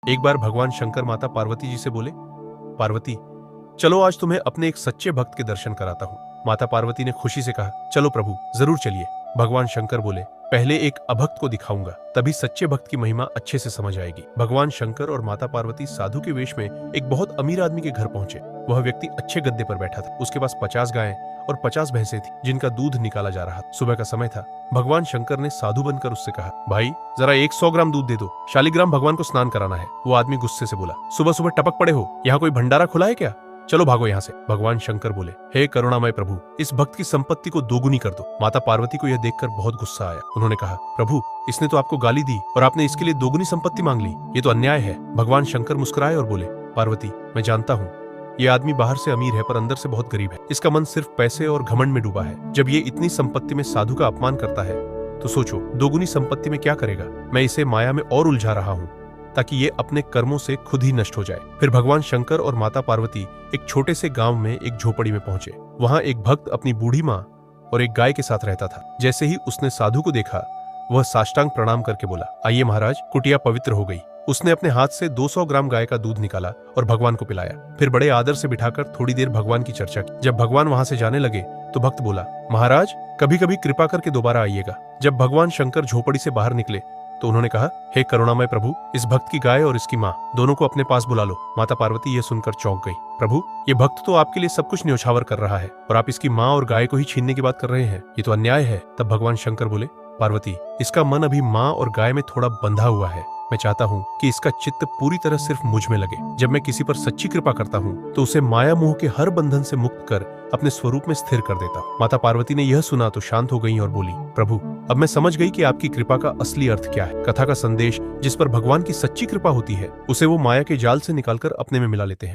एक बार भगवान शंकर माता पार्वती जी से बोले, पार्वती, चलो आज तुम्हें अपने एक सच्चे भक्त के दर्शन कराता हूँ। माता पार्वती ने खुशी से कहा, चलो प्रभु, जरूर चलिए। भगवान शंकर बोले, पहले एक अभक्त को दिखाऊंगा, तभी सच्चे भक्त की महिमा अच्छे से समझ आएगी। भगवान शंकर और माता पार्वती साधु के वेश में एक बहुत अमीर आदमी के घर पहुंचे। वह व्यक्ति अच्छे गद्दे पर बैठा था। उसके पास 50 गायें और 50 भैंसें थी, जिनका दूध निकाला जा रहा था। सुबह का समय था। भगवान शंकर ने साधु बनकर उससे कहा, भाई जरा 100 ग्राम दूध दे दो, शालिग्राम भगवान को स्नान कराना है। वो आदमी गुस्से से बोला, सुबह सुबह टपक पड़े हो, यहाँ कोई भंडारा खुला है क्या? चलो भागो यहाँ से। भगवान शंकर बोले, हे करुणामय प्रभु, इस भक्त की संपत्ति को दोगुनी कर दो। माता पार्वती को यह देखकर बहुत गुस्सा आया। उन्होंने कहा, प्रभु, इसने तो आपको गाली दी और आपने इसके लिए दोगुनी संपत्ति मांग ली, ये तो अन्याय है। भगवान शंकर मुस्कुराए और बोले, पार्वती, मैं जानता हूँ ये आदमी बाहर से अमीर है पर अंदर से बहुत गरीब है। इसका मन सिर्फ पैसे और घमंड में डूबा है। जब ये इतनी संपत्ति में साधु का अपमान करता है तो सोचो दोगुनी संपत्ति में क्या करेगा। मैं इसे माया में और उलझा रहा हूँ ताकि ये अपने कर्मों से खुद ही नष्ट हो जाए। फिर भगवान शंकर और माता पार्वती एक छोटे से गांव में एक झोपड़ी में पहुंचे। वहां एक भक्त अपनी बूढ़ी माँ और एक गाय के साथ रहता था। जैसे ही उसने साधु को देखा, वह साष्टांग प्रणाम करके बोला, आइए महाराज, कुटिया पवित्र हो गई। उसने अपने हाथ से 200 ग्राम गाय का दूध निकाला और भगवान को पिलाया। फिर बड़े आदर से बिठाकर थोड़ी देर भगवान की चर्चा की। जब भगवान वहां से जाने लगे तो भक्त बोला, महाराज, कभी कभी कृपा करके दोबारा आइएगा। जब भगवान शंकर झोपड़ी से बाहर निकले तो उन्होंने कहा, हे करुणामय प्रभु, इस भक्त की गाय और इसकी माँ दोनों को अपने पास बुला लो। माता पार्वती यह सुनकर चौंक गई। प्रभु, ये भक्त तो आपके लिए सब कुछ न्योछावर कर रहा है और आप इसकी माँ और गाय को ही छीनने की बात कर रहे हैं, ये तो अन्याय है। तब भगवान शंकर बोले, पार्वती, इसका मन अभी माँ और गाय में थोड़ा बंधा हुआ है। मैं चाहता हूँ कि इसका चित्त पूरी तरह सिर्फ मुझ में लगे। जब मैं किसी पर सच्ची कृपा करता हूँ तो उसे माया मोह के हर बंधन से मुक्त कर अपने स्वरूप में स्थिर कर देता हूँ। माता पार्वती ने यह सुना तो शांत हो गई और बोली, प्रभु, अब मैं समझ गई कि आपकी कृपा का असली अर्थ क्या है। कथा का संदेश जिस पर भगवान की सच्ची कृपा होती है उसे वो माया के जाल से निकालकर अपने में मिला लेते हैं।